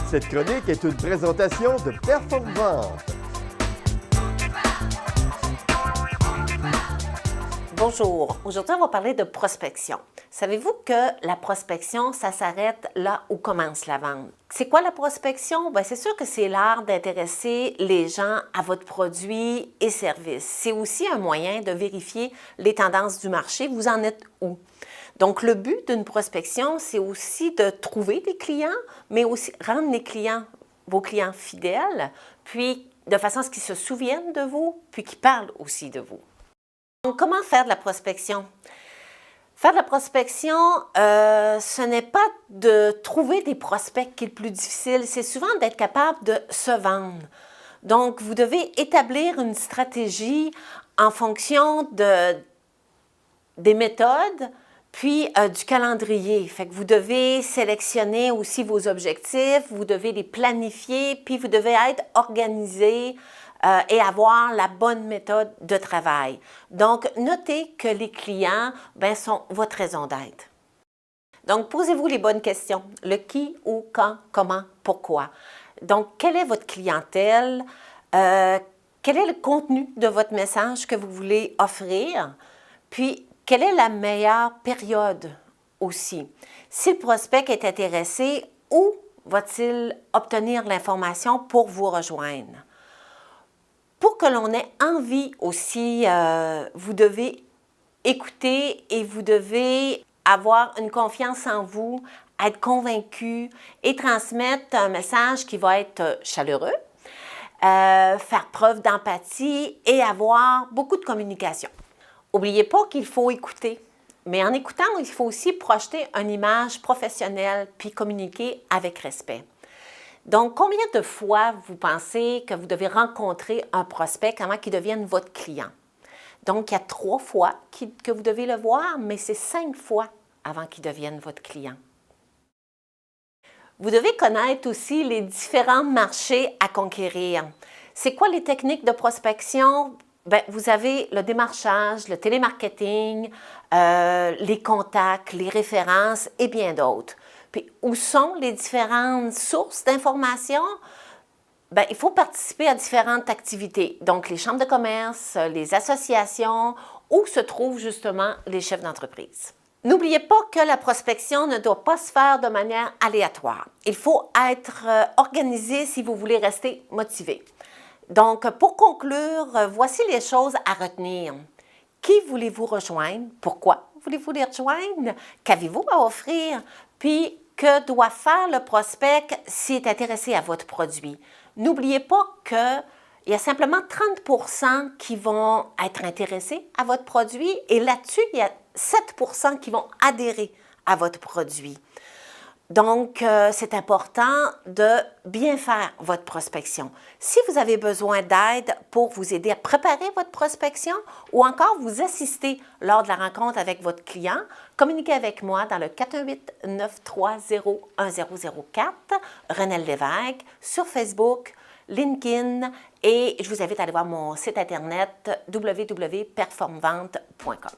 Cette chronique est une présentation de Performvente. Bonjour, aujourd'hui on va parler de prospection. Savez-vous que la prospection, ça s'arrête là où commence la vente? C'est quoi la prospection? Bien, c'est sûr que c'est l'art d'intéresser les gens à votre produit et service. C'est aussi un moyen de vérifier les tendances du marché. Vous en êtes où? Donc, le but d'une prospection, c'est aussi de trouver des clients, mais aussi rendre les clients, vos clients fidèles, puis de façon à ce qu'ils se souviennent de vous, puis qu'ils parlent aussi de vous. Donc, comment faire de la prospection? Faire de la prospection, ce n'est pas de trouver des prospects qui est le plus difficile, c'est souvent d'être capable de se vendre. Donc, vous devez établir une stratégie en fonction des méthodes, puis du calendrier. Fait que vous devez sélectionner aussi vos objectifs, vous devez les planifier, puis vous devez être organisé et avoir la bonne méthode de travail. Donc, notez que les clients sont votre raison d'être. Donc, posez-vous les bonnes questions. Le qui, où, quand, comment, pourquoi. Donc, quelle est votre clientèle? Quel est le contenu de votre message que vous voulez offrir? Puis, quelle est la meilleure période aussi? Si le prospect est intéressé, où va-t-il obtenir l'information pour vous rejoindre? Pour que l'on ait envie aussi, vous devez écouter et vous devez avoir une confiance en vous, être convaincu et transmettre un message qui va être chaleureux, faire preuve d'empathie et avoir beaucoup de communication. N'oubliez pas qu'il faut écouter, mais en écoutant, il faut aussi projeter une image professionnelle puis communiquer avec respect. Donc, combien de fois vous pensez que vous devez rencontrer un prospect avant qu'il devienne votre client? Donc, il y a 3 fois que vous devez le voir, mais c'est 5 fois avant qu'il devienne votre client. Vous devez connaître aussi les différents marchés à conquérir. C'est quoi les techniques de prospection? Bien, vous avez le démarchage, le télémarketing, les contacts, les références et bien d'autres. Puis, où sont les différentes sources d'informations? Bien, il faut participer à différentes activités. Donc, les chambres de commerce, les associations, où se trouvent justement les chefs d'entreprise. N'oubliez pas que la prospection ne doit pas se faire de manière aléatoire. Il faut être organisé si vous voulez rester motivé. Donc, pour conclure, voici les choses à retenir. Qui voulez-vous rejoindre? Pourquoi voulez-vous les rejoindre? Qu'avez-vous à offrir? Puis, que doit faire le prospect s'il est intéressé à votre produit? N'oubliez pas qu'il y a simplement 30% qui vont être intéressés à votre produit et là-dessus, il y a 7% qui vont adhérer à votre produit. Donc, c'est important de bien faire votre prospection. Si vous avez besoin d'aide pour vous aider à préparer votre prospection ou encore vous assister lors de la rencontre avec votre client, communiquez avec moi dans le 418-930-1004, Renelle Lévesque, sur Facebook, LinkedIn et je vous invite à aller voir mon site internet www.performvente.com.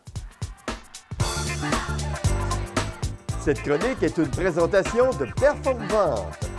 Cette chronique est une présentation de Performvente.